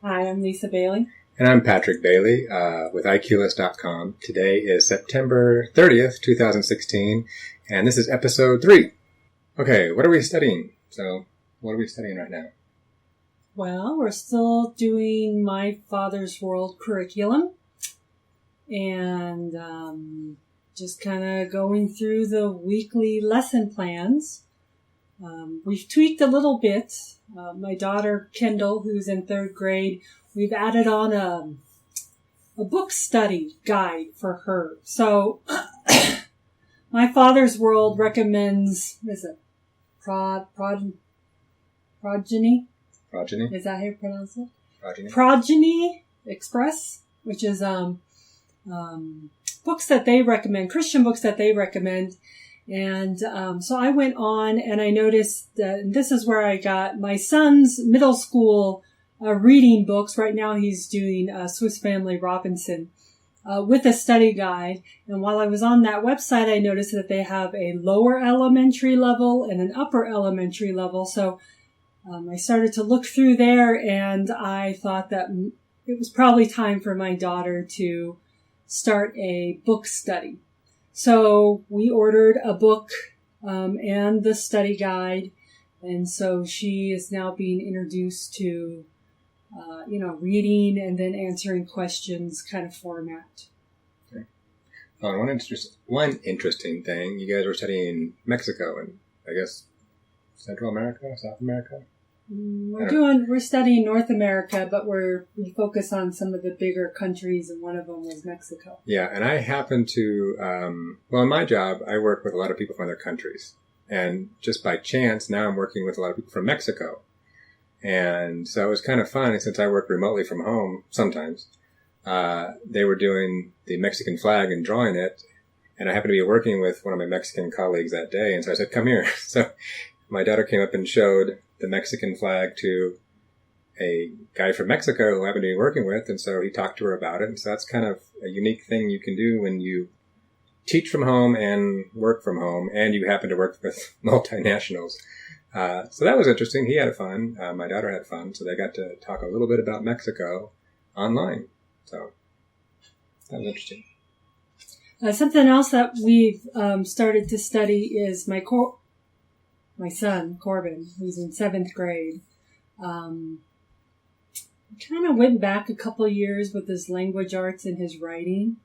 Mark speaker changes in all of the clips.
Speaker 1: Hi, I'm Lisa Bailey.
Speaker 2: And I'm Patrick Bailey with iqless.com. Today is September 30th, 2016, and this is episode 3. Okay, what are we studying? So, what are we studying right now?
Speaker 1: Well, we're still doing My Father's World curriculum and just kind of going through the weekly lesson plans. We've tweaked a little bit. My daughter, Kendall, who's in 3rd grade, we've added on a book study guide for her. So, My Father's World recommends, is it Progeny?
Speaker 2: Progeny?
Speaker 1: Is that how you pronounce it?
Speaker 2: Progeny.
Speaker 1: Progeny Express, which is books that they recommend, Christian books that they recommend. And so I went on and I noticed that, and this is where I got my son's middle school reading books. Right now he's doing Swiss Family Robinson with a study guide. And while I was on that website, I noticed that they have a lower elementary level and an upper elementary level. So I started to look through there, and I thought that it was probably time for my daughter to start a book study. So we ordered a book and the study guide, and so she is now being introduced to, reading and then answering questions kind of format.
Speaker 2: Okay. Oh, and one interesting thing, you guys were studying Mexico and I guess Central America, South America?
Speaker 1: We're studying North America, but we focus on some of the bigger countries, and one of them was Mexico.
Speaker 2: Yeah, and I happen to, in my job, I work with a lot of people from other countries. And just by chance, now I'm working with a lot of people from Mexico. And so it was kind of fun, since I work remotely from home sometimes. They were doing the Mexican flag and drawing it, and I happened to be working with one of my Mexican colleagues that day, and so I said, come here. So my daughter came up and showed the Mexican flag to a guy from Mexico who I happened to be working with, and so he talked to her about it. And so that's kind of a unique thing you can do when you teach from home and work from home, and you happen to work with multinationals. So that was interesting. He had fun. My daughter had fun, so they got to talk a little bit about Mexico online. So that was interesting.
Speaker 1: Something else that we've started to study is my son, Corbin, who's in 7th grade. Kind of went back a couple years with his language arts and his writing,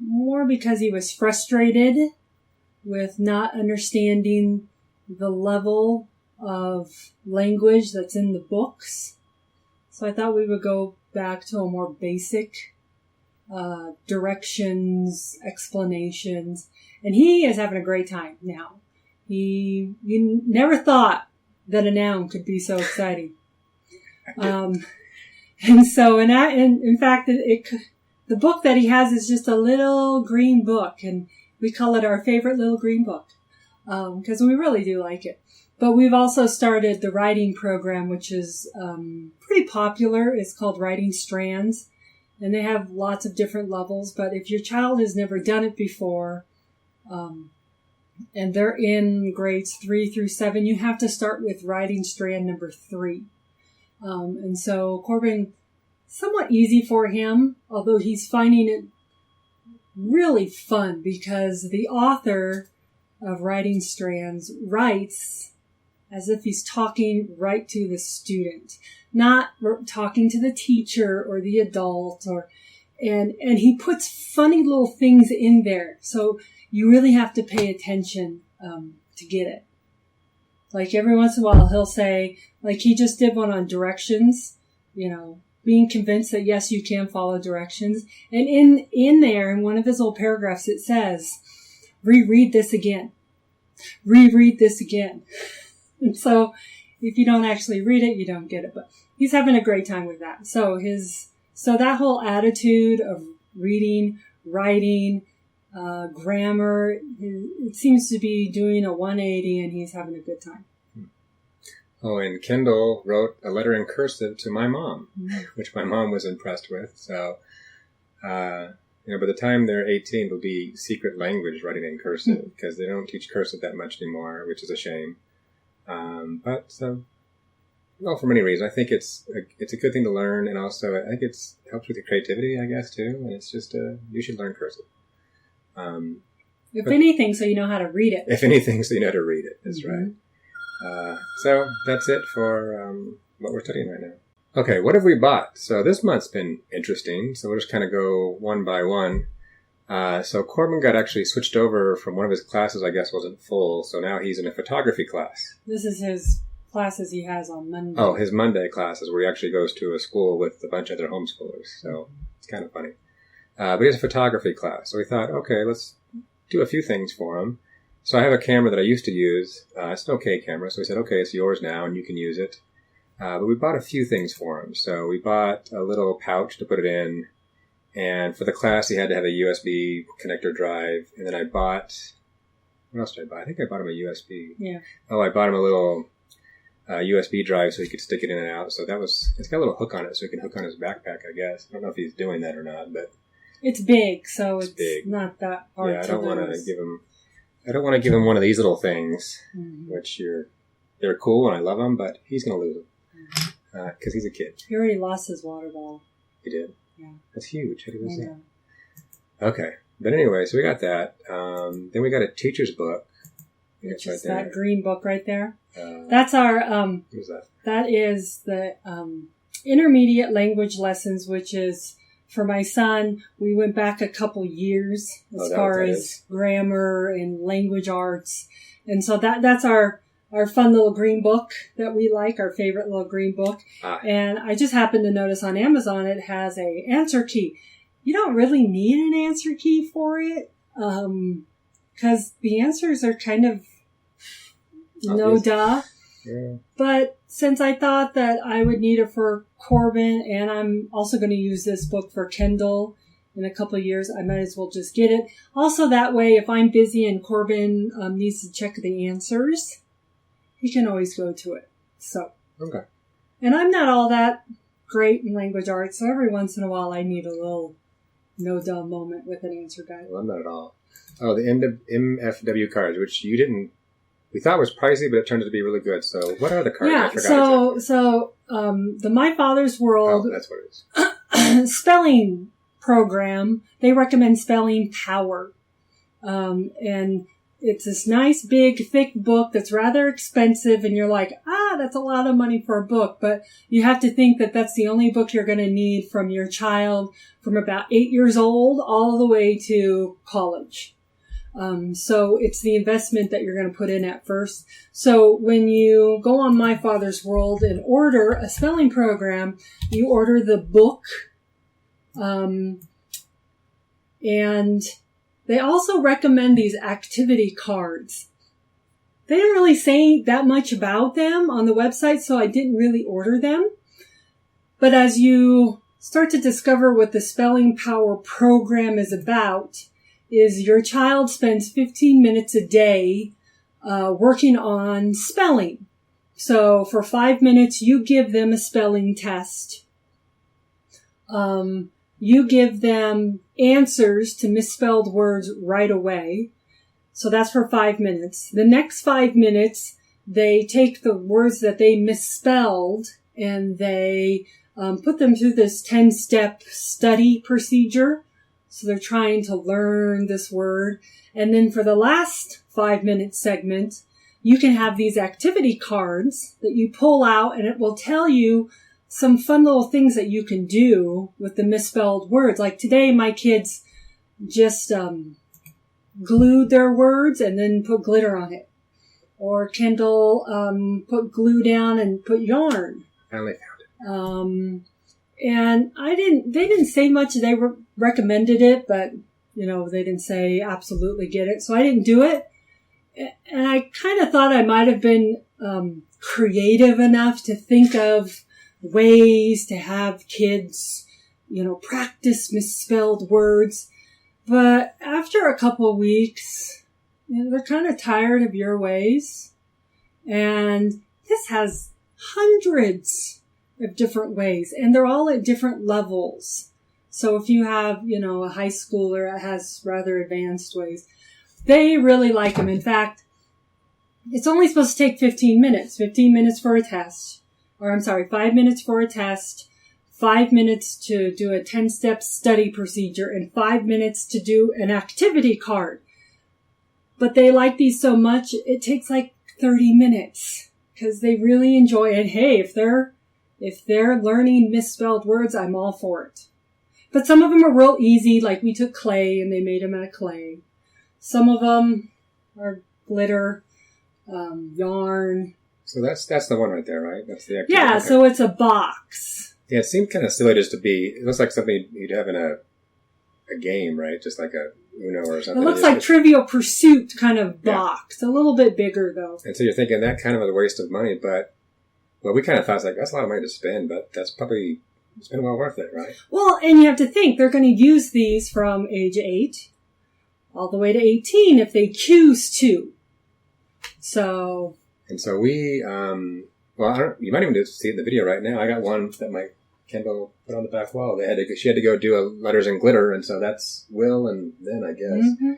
Speaker 1: more because he was frustrated with not understanding the level of language that's in the books. So I thought we would go back to a more basic directions, explanations, and he is having a great time now. You never thought that a noun could be so exciting. And so, in fact, the book that he has is just a little green book, and we call it our favorite little green book, because we really do like it. But we've also started the writing program, which is pretty popular. It's called Writing Strands, and they have lots of different levels. But if your child has never done it before, and they're in grades 3 through 7, you have to start with writing strand number 3. And so Corbin, somewhat easy for him, although he's finding it really fun because the author of Writing Strands writes as if he's talking right to the student, not talking to the teacher or the adult, and he puts funny little things in there. So you really have to pay attention to get it. Like every once in a while he'll say, like he just did one on directions, being convinced that yes, you can follow directions. And in there, in one of his little paragraphs, it says, reread this again. Reread this again. And so if you don't actually read it, you don't get it. But he's having a great time with that. So that whole attitude of reading, writing, grammar, it seems to be doing a 180, and he's having a good time.
Speaker 2: Oh, and Kendall wrote a letter in cursive to my mom, which my mom was impressed with. So, by the time they're 18, it'll be secret language writing in cursive, because they don't teach cursive that much anymore, which is a shame. But Well, for many reasons. I think it's a good thing to learn, and also I think it helps with your creativity, I guess, too. And it's just you should learn cursive.
Speaker 1: If anything, so you know how to read it.
Speaker 2: If anything, so you know how to read it. That's right. So that's it for what we're studying right now. Okay, what have we bought? So this month's been interesting. So we'll just kind of go one by one. So Corbin got actually switched over from one of his classes, I guess, wasn't full. So now he's in a photography class.
Speaker 1: This is his classes he has on Monday.
Speaker 2: Oh, his Monday classes where he actually goes to a school with a bunch of other homeschoolers. So it's kind of funny. But he has a photography class. So we thought, okay, let's do a few things for him. So I have a camera that I used to use. It's an okay camera. So we said, okay, it's yours now and you can use it. But we bought a few things for him. So we bought a little pouch to put it in. And for the class, he had to have a USB connector drive. And then I bought, what else did I buy? I think I bought him a USB.
Speaker 1: Yeah.
Speaker 2: Oh, I bought him a little USB drive so he could stick it in and out. So it's got a little hook on it so he can hook on his backpack, I guess. I don't know if he's doing that or not, but.
Speaker 1: It's big, so it's
Speaker 2: big.
Speaker 1: Not that hard to
Speaker 2: I don't want to give him one of these little things, which they're cool and I love them, but he's going to lose them. Because he's a kid.
Speaker 1: He already lost his water ball.
Speaker 2: He did?
Speaker 1: Yeah.
Speaker 2: That's huge. How do you lose that? Okay. But anyway, so we got that. Then we got a teacher's book.
Speaker 1: Which is that green book right there.
Speaker 2: That's
Speaker 1: our...
Speaker 2: what is that?
Speaker 1: That is the intermediate language lessons, which is... For my son, we went back a couple years as far as grammar and language arts. And so that's our fun little green book that we like, our favorite little green book. And I just happened to notice on Amazon it has a answer key. You don't really need an answer key for it, because the answers are kind of no duh.
Speaker 2: Yeah.
Speaker 1: But since I thought that I would need it for Corbin, and I'm also going to use this book for Kindle in a couple of years, I might as well just get it. Also, that way, if I'm busy and Corbin needs to check the answers, he can always go to it. So,
Speaker 2: okay.
Speaker 1: And I'm not all that great in language arts, so every once in a while I need a little no-duh moment with an answer guide.
Speaker 2: Well, I'm not at all. Oh, the MFW cards, which we thought was pricey, but it turned out to be really good. So what are the cards?
Speaker 1: Yeah,
Speaker 2: I forgot
Speaker 1: so the My Father's World
Speaker 2: that's what it is.
Speaker 1: spelling program, they recommend Spelling Power. And it's this nice, big, thick book that's rather expensive, and you're like, that's a lot of money for a book. But you have to think that that's the only book you're going to need from your child from about 8 years old all the way to college. So it's the investment that you're going to put in at first. So when you go on My Father's World and order a spelling program, you order the book. And they also recommend these activity cards. They didn't really say that much about them on the website, so I didn't really order them. But as you start to discover what the Spelling Power program is about, is your child spends 15 minutes a day working on spelling. So for 5 minutes, you give them a spelling test. You give them answers to misspelled words right away. So that's for 5 minutes. The next 5 minutes, they take the words that they misspelled and they put them through this 10-step study procedure. So they're trying to learn this word. And then for the last 5-minute segment, you can have these activity cards that you pull out, and it will tell you some fun little things that you can do with the misspelled words. Like today, my kids just glued their words and then put glitter on it. Or Kendall put glue down and put yarn.
Speaker 2: Finally found it.
Speaker 1: And they didn't say much. They recommended it, but, they didn't say absolutely get it. So I didn't do it. And I kind of thought I might have been creative enough to think of ways to have kids, practice misspelled words. But after a couple of weeks, they're kind of tired of your ways. And this has hundreds of different ways, and they're all at different levels. So if you have, a high schooler that has rather advanced ways, they really like them. In fact, it's only supposed to take 15 minutes for a test. 5 minutes for a test, 5 minutes to do a 10-step study procedure, and 5 minutes to do an activity card. But they like these so much, it takes like 30 minutes because they really enjoy it. Hey, if they're learning misspelled words, I'm all for it. But some of them are real easy, like we took clay and they made them out of clay. Some of them are glitter, yarn.
Speaker 2: So that's the one right there, right? That's the activity.
Speaker 1: Yeah,
Speaker 2: okay.
Speaker 1: so it's a box.
Speaker 2: Yeah, it seemed kind of silly just to be. It looks like something you'd have in a game, right? Just like a Uno or something.
Speaker 1: It looks like Trivial Pursuit kind of box. Yeah. A little bit bigger though.
Speaker 2: And so you're thinking that kind of a waste of money, but we kind of thought it's like that's a lot of money to spend, but that's probably it's been well worth it, right? Well,
Speaker 1: and you have to think they're going to use these from age 8 all the way to 18 if they choose to. So.
Speaker 2: And so we, you might even see it in the video right now. I got one that my Kendall put on the back wall. She had to go do a letters in glitter, and so that's Will and then, I guess. Mm-hmm.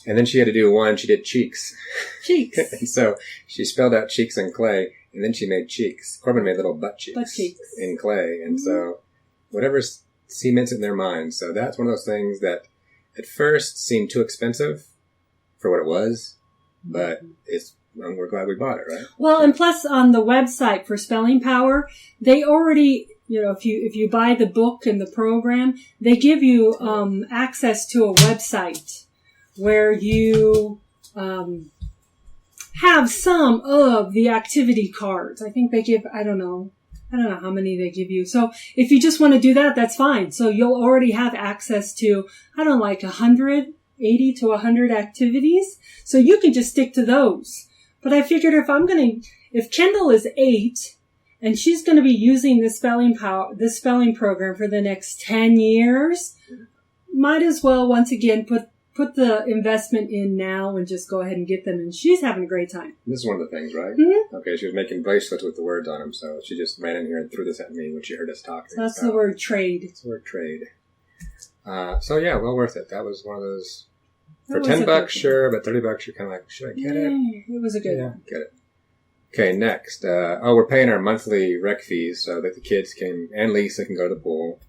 Speaker 2: And then she had to do one, she did cheeks.
Speaker 1: Cheeks.
Speaker 2: And so she spelled out cheeks in clay, and then she made cheeks. Corbin made little butt cheeks in clay. And so whatever cements in their mind. So that's one of those things that at first seemed too expensive for what it was, but we're glad we bought it, right?
Speaker 1: Well, and plus on the website for Spelling Power, they already, if you buy the book and the program, they give you access to a website where you have some of the activity cards. I think they give, I don't know how many they give you. So if you just want to do that, that's fine. So you'll already have access to, 180 to 100 activities. So you can just stick to those. But I figured if Kendall is 8 and she's going to be using this spelling program for the next 10 years, might as well once again put the investment in now and just go ahead and get them. And she's having a great time.
Speaker 2: This is one of the things, right?
Speaker 1: Mm-hmm.
Speaker 2: Okay, she was making bracelets with the words on them, so she just ran in here and threw this at me when she heard us talking.
Speaker 1: So that's the word trade.
Speaker 2: It's the word trade. So yeah, well worth it. That was one of those. For $10, sure, but $30, you're kind of like, should I get it?
Speaker 1: It was a good one.
Speaker 2: Get it. Okay, next. We're paying our monthly rec fees so that the kids and Lisa can go to the pool.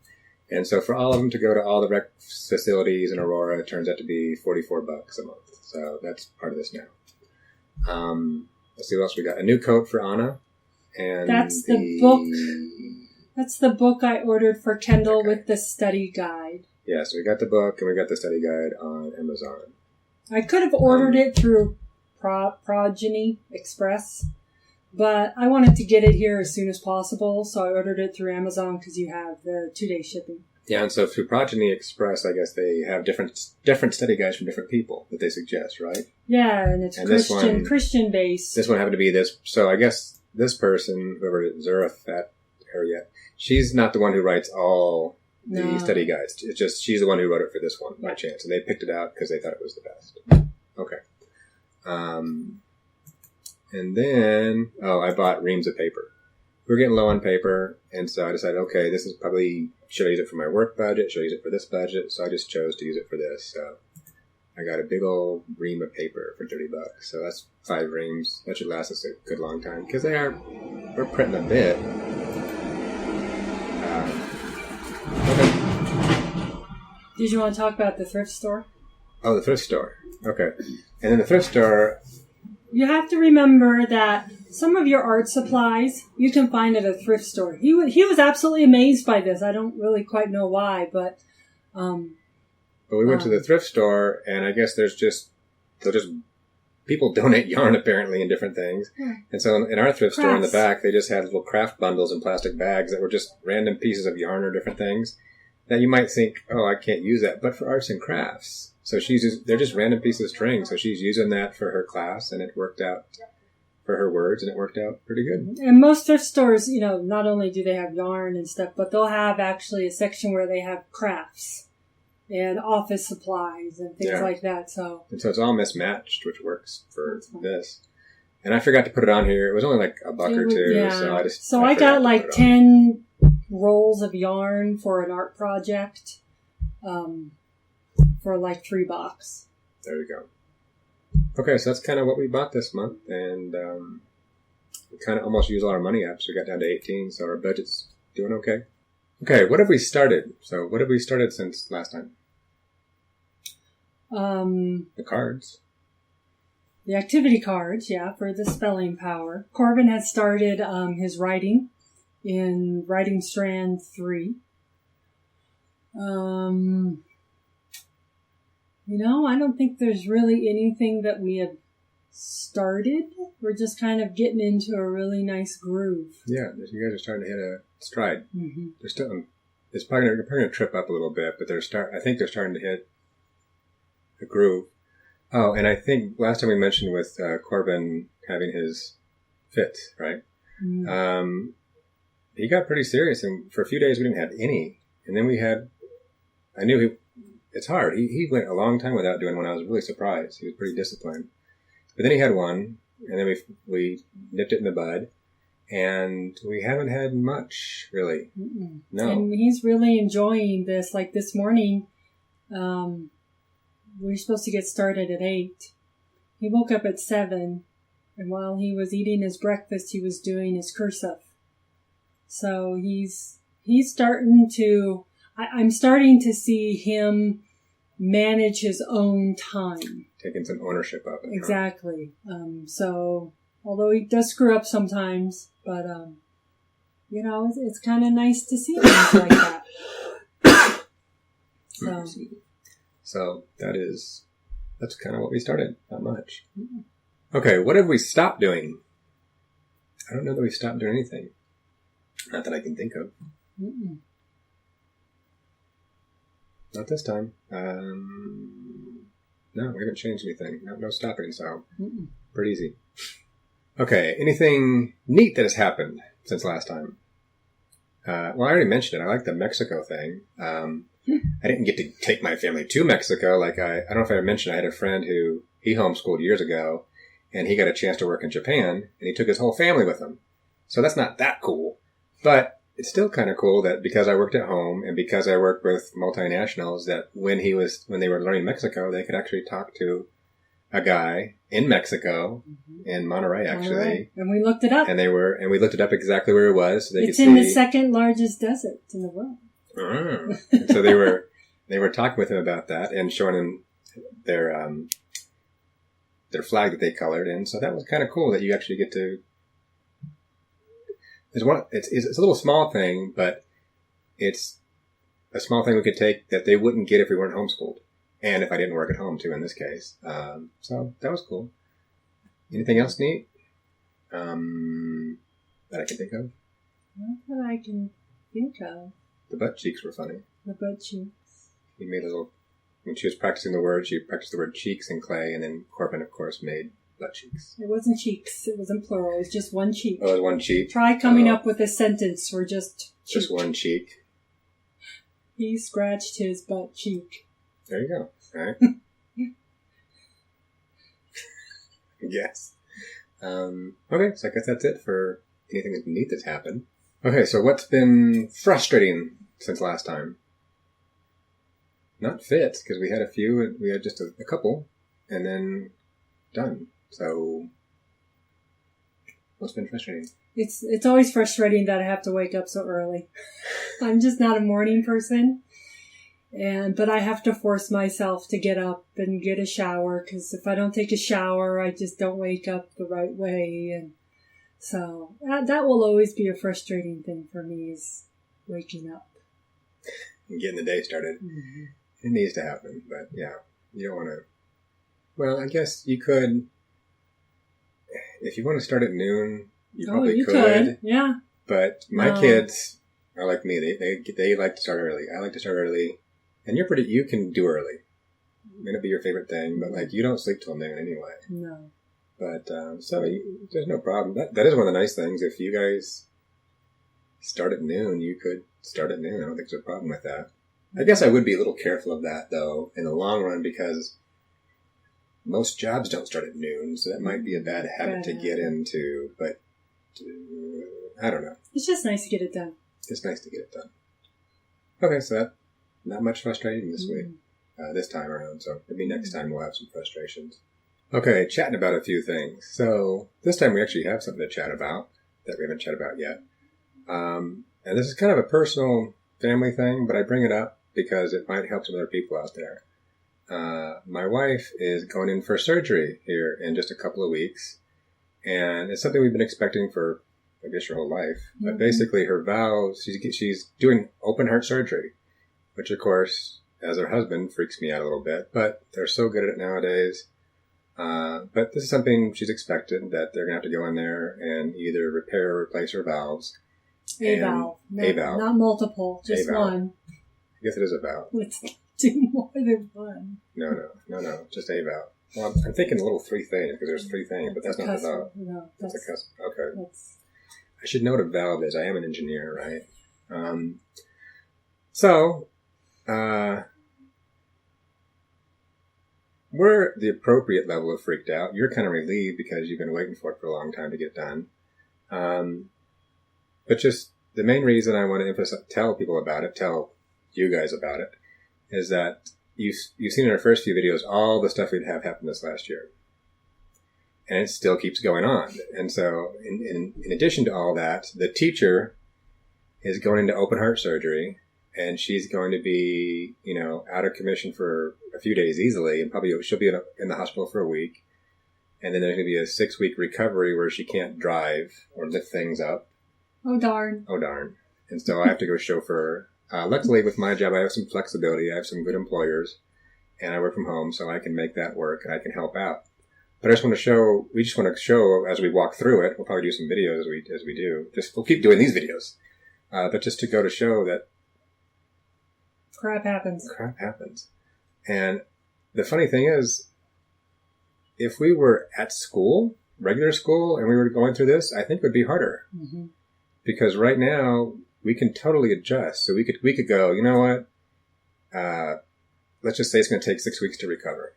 Speaker 2: And so for all of them to go to all the rec facilities in Aurora, it turns out to be $44 a month. So that's part of this now. Let's see what else we got. A new coat for Anna. And
Speaker 1: that's the book. That's the book I ordered for Kendall with the study guide.
Speaker 2: Yeah, so we got the book and we got the study guide on Amazon.
Speaker 1: I could have ordered it through Progeny Express, but I wanted to get it here as soon as possible, so I ordered it through Amazon because you have the 2-day shipping.
Speaker 2: Yeah, and so through Progeny Express, I guess they have different study guides from different people that they suggest, right?
Speaker 1: Yeah, and it's Christian-based.
Speaker 2: This one happened to be this. So I guess this person, whoever Zurith, she's not the one who writes all the study guides. It's just she's the one who wrote it for this one by chance, and they picked it out because they thought it was the best. Okay. And then I bought reams of paper. We were getting low on paper, and so I decided, okay, this is probably should I use it for my work budget? Should I use it for this budget? So I just chose to use it for this. So I got a big old ream of paper for $30. So that's 5 reams. That should last us a good long time because we're printing a bit. Okay.
Speaker 1: Did you want to talk about the thrift store?
Speaker 2: Oh, the thrift store. Okay. And then the thrift store...
Speaker 1: You have to remember that some of your art supplies you can find at a thrift store. He was absolutely amazed by this. I don't really quite know why, but...
Speaker 2: But we went to the thrift store, and I guess people donate yarn apparently in different things. Yeah. And so in our thrift store in the back, they just had little craft bundles in plastic bags that were just random pieces of yarn or different things that you might think, oh, I can't use that. But for arts and crafts. So they're just random pieces of string. So she's using that for her class, and it worked out for her words, and it worked out pretty good.
Speaker 1: And most thrift stores, not only do they have yarn and stuff, but they'll have actually a section where they have crafts and office supplies and things like that. And
Speaker 2: so it's all mismatched, which works for this. And I forgot to put it on here. It was only like $1 or $2.
Speaker 1: Yeah. So I got like 10 rolls of yarn for an art project for like $3.
Speaker 2: There you go. Okay, so that's kind of what we bought this month. And We kind of almost used all our money up, so we got down to 18, so our budget's doing okay. Okay, what have we started? So what have we started since last time? The cards.
Speaker 1: The activity cards, yeah, for the spelling power. Corbin has started his writing in Writing Strand 3. I don't think there's really anything that we have started. We're just kind of getting into a really nice groove.
Speaker 2: Yeah, you guys are starting to hit a stride.
Speaker 1: Mm-hmm.
Speaker 2: They're still, they're probably going to trip up a little bit, but I think they're starting to hit a groove. Oh, and I think last time we mentioned with Corbin having his fit, right? Mm-hmm. He got pretty serious, and for a few days we didn't have any. And then it's hard. He went a long time without doing one. I was really surprised. He was pretty disciplined. But then he had one, and then we nipped it in the bud, and we haven't had much, really. Mm-mm. No.
Speaker 1: And he's really enjoying this. Like this morning, we were supposed to get started at 8. He woke up at 7, and while he was eating his breakfast, he was doing his cursive. So he's starting to... I'm starting to see him manage his own time.
Speaker 2: Taking some ownership of it.
Speaker 1: Exactly. So, although he does screw up sometimes, but, it's kind of nice to see things like that.
Speaker 2: So, that's kind of what we started. Not much. Okay, what have we stopped doing? I don't know that we stopped doing anything. Not that I can think of. Mm-mm. Not this time. No, we haven't changed anything. No stopping, so pretty easy. Okay, anything neat that has happened since last time? Well, I already mentioned it. I like the Mexico thing. I didn't get to take my family to Mexico. Like I don't know if I mentioned, I had a friend who he homeschooled years ago, and he got a chance to work in Japan, and he took his whole family with him. So that's not that cool, but it's still kind of cool that because I worked at home and because I worked with multinationals, that when they were learning Mexico, they could actually talk to a guy in Mexico, in Monterrey, actually.
Speaker 1: Monterey. And we looked it up.
Speaker 2: And we looked it up exactly where it was. So
Speaker 1: it's in the second largest desert in the world.
Speaker 2: And so they were talking with him about that and showing him their flag that they colored. And so that was kind of cool that you actually get to... It's a little small thing, but it's a small thing we could take that they wouldn't get if we weren't homeschooled. And if I didn't work at home, too, in this case. So that was cool. Anything else neat that I can think of?
Speaker 1: Not that I can think of.
Speaker 2: The butt cheeks were funny.
Speaker 1: The butt cheeks.
Speaker 2: He made when she was practicing the word, she practiced the word cheeks in clay, and then Corbin, of course, made butt cheeks.
Speaker 1: It wasn't cheeks. It wasn't plural. It was just one cheek.
Speaker 2: Oh, it was one cheek?
Speaker 1: Try coming up with a sentence for just cheek.
Speaker 2: Just one cheek.
Speaker 1: He scratched his butt cheek.
Speaker 2: There you go. All right. Yes. Okay, so I guess that's it for anything that's neat that's happened. Okay, so what's been frustrating since last time? Not fits, because we had a few, we had just a couple, and then done. So, what's been frustrating?
Speaker 1: It's always frustrating that I have to wake up so early. I'm just not a morning person. But I have to force myself to get up and get a shower, because if I don't take a shower, I just don't wake up the right way. And so that will always be a frustrating thing for me, is waking up.
Speaker 2: And getting the day started. Mm-hmm. It needs to happen, but yeah, you don't want to. Well, I guess you could, if you want to start at noon, you probably could.
Speaker 1: Yeah.
Speaker 2: But my kids are like me. They like to start early. I like to start early. And you can do early. It may not be your favorite thing, but like you don't sleep till noon anyway.
Speaker 1: No.
Speaker 2: But, there's no problem. That is one of the nice things. If you guys start at noon, you could start at noon. I don't think there's a problem with that. I guess I would be a little careful of that, though, in the long run, because most jobs don't start at noon, so that might be a bad habit to get into, but I don't know.
Speaker 1: It's just nice to get it done.
Speaker 2: It's nice to get it done. Okay, so not much frustrating this week, this time around, so maybe next time we'll have some frustrations. Okay, chatting about a few things. So this time we actually have something to chat about that we haven't chatted about yet. And this is kind of a personal family thing, but I bring it up because it might help some other people out there. My wife is going in for surgery here in just a couple of weeks, and it's something we've been expecting for, I guess, her whole life. Mm-hmm. But basically her valves, she's doing open heart surgery, which of course, as her husband, freaks me out a little bit, but they're so good at it nowadays. But this is something she's expected, that they're going to have to go in there and either repair or replace her valves.
Speaker 1: A valve. Not multiple, just one.
Speaker 2: I guess it is a valve.
Speaker 1: Let's do more than one.
Speaker 2: No, just a valve. Well, I'm thinking a little three things, because there's three things, but that's not the valve.
Speaker 1: No,
Speaker 2: that's a cusp. Okay. I should know what a valve is. I am an engineer, right? We're the appropriate level of freaked out. You're kind of relieved because you've been waiting for it for a long time to get done. But just the main reason I want to tell people about it, tell you guys about it, is that you've seen in our first few videos all the stuff we'd have happened this last year. And it still keeps going on. And so in addition to all that, the teacher is going into open heart surgery, and she's going to be, out of commission for a few days easily, and probably she'll be in the hospital for a week. And then there's going to be a 6-week recovery where she can't drive or lift things up.
Speaker 1: Oh, darn.
Speaker 2: And so I have to go chauffeur. Luckily, with my job, I have some flexibility. I have some good employers, and I work from home, so I can make that work, and I can help out. But we just want to show as we walk through it. We'll probably do some videos as we do. We'll keep doing these videos. But just to go to show that
Speaker 1: crap happens.
Speaker 2: And the funny thing is, if we were at school, regular school, and we were going through this, I think it would be harder. Mm-hmm. Because right now, we can totally adjust. So we could go, you know what? Let's just say it's going to take 6 weeks to recover.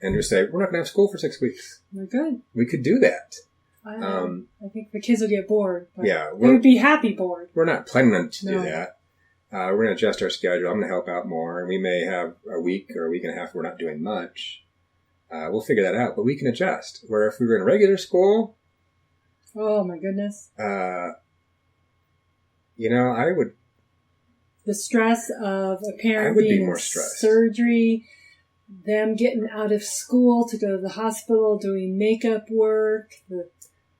Speaker 2: And just say, we're not going to have school for 6 weeks.
Speaker 1: We're good.
Speaker 2: We could do that.
Speaker 1: I think the kids will get bored. But
Speaker 2: yeah.
Speaker 1: They would be happy bored.
Speaker 2: We're not planning on to do that. We're going to adjust our schedule. I'm going to help out more. And we may have a week or a week and a half where we're not doing much. We'll figure that out. But we can adjust. Where if we were in regular school...
Speaker 1: Oh, my goodness.
Speaker 2: I would...
Speaker 1: The stress of a parent being in surgery, them getting out of school to go to the hospital, doing makeup work.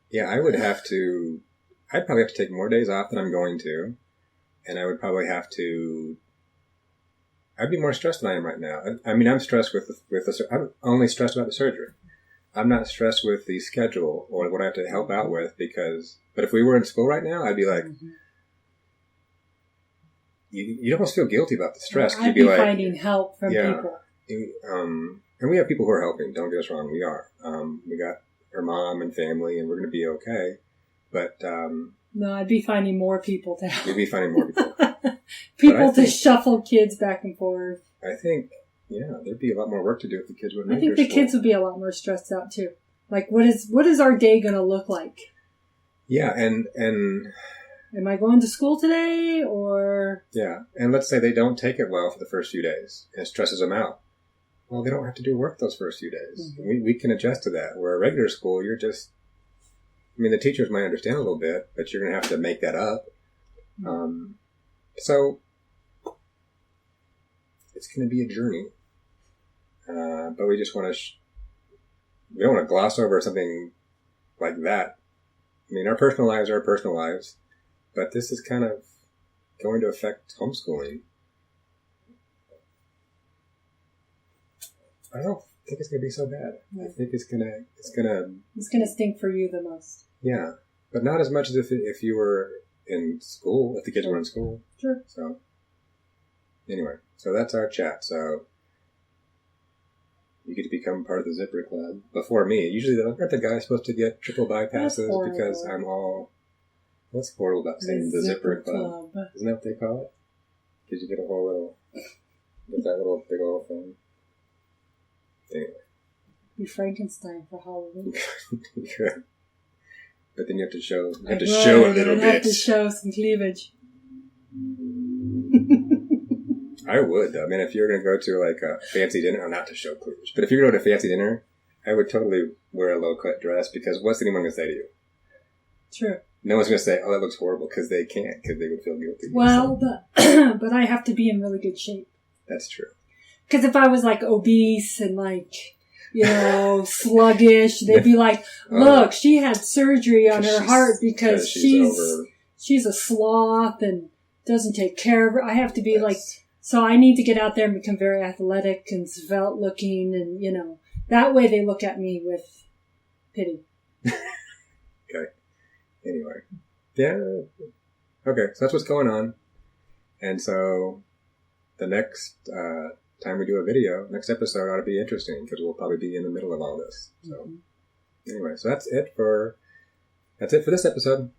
Speaker 2: Yeah, I'd probably have to take more days off than I'm going to. And I would probably I'd be more stressed than I am right now. I mean, I'm stressed I'm only stressed about the surgery. I'm not stressed with the schedule or what I have to help out with but if we were in school right now, I'd be like, mm-hmm. You'd almost feel guilty about the stress.
Speaker 1: I'd be finding help from people.
Speaker 2: And we have people who are helping. Don't get us wrong. We are. We got her mom and family, and we're going to be okay. But,
Speaker 1: no, I'd be finding more people to help.
Speaker 2: You'd be finding more people.
Speaker 1: People to shuffle kids back and forth.
Speaker 2: I think, there'd be a lot more work to do if the kids wouldn't.
Speaker 1: I think the kids would be a lot more stressed out too. Like, what is our day going to look like?
Speaker 2: Yeah, and
Speaker 1: am I going to school today or?
Speaker 2: Yeah, and let's say they don't take it well for the first few days, and it stresses them out. Well, they don't have to do work those first few days. Mm-hmm. We can adjust to that. Where at regular school, you're just. I mean, the teachers might understand a little bit, but you're going to have to make that up. Mm-hmm. So it's going to be a journey. But we just want to, we don't want to gloss over something like that. I mean, our personal lives are our personal lives, but this is kind of going to affect homeschooling. I don't think it's going to be so bad. Yeah. I think it's going to
Speaker 1: stink for you the most.
Speaker 2: Yeah. But not as much as if you were in school, if the kids were in school.
Speaker 1: Sure.
Speaker 2: So, anyway, so that's our chat. So, you get to become part of the Zipper Club before me. Usually, aren't the guys supposed to get triple bypasses because I'm all... What's horrible about saying the Zipper Club? Isn't that what they call it? Because you get a whole little... With that little big old thing. Anyway.
Speaker 1: Be Frankenstein for Halloween.
Speaker 2: Yeah. But then you have to show a little bit.
Speaker 1: Have to show some cleavage.
Speaker 2: I would, though. I mean, if you're going to go to like a fancy dinner, not to show cleavage, but if you're going to a fancy dinner I would totally wear a low-cut dress because what's anyone going to say to you?
Speaker 1: True.
Speaker 2: No one's going to say, oh, that looks horrible, because they can't, because they would feel guilty.
Speaker 1: Well, but I have to be in really good shape.
Speaker 2: That's true.
Speaker 1: Because if I was like obese and like, sluggish, they'd be like, look, she had surgery on her heart because she's a sloth and doesn't take care of her. I have to be so I need to get out there and become very athletic and svelte looking and, that way they look at me with pity.
Speaker 2: Okay. Anyway. Yeah. Okay. So that's what's going on. And so the next time we do a video, next episode ought to be interesting because we'll probably be in the middle of all this. So anyway, so that's it for this episode.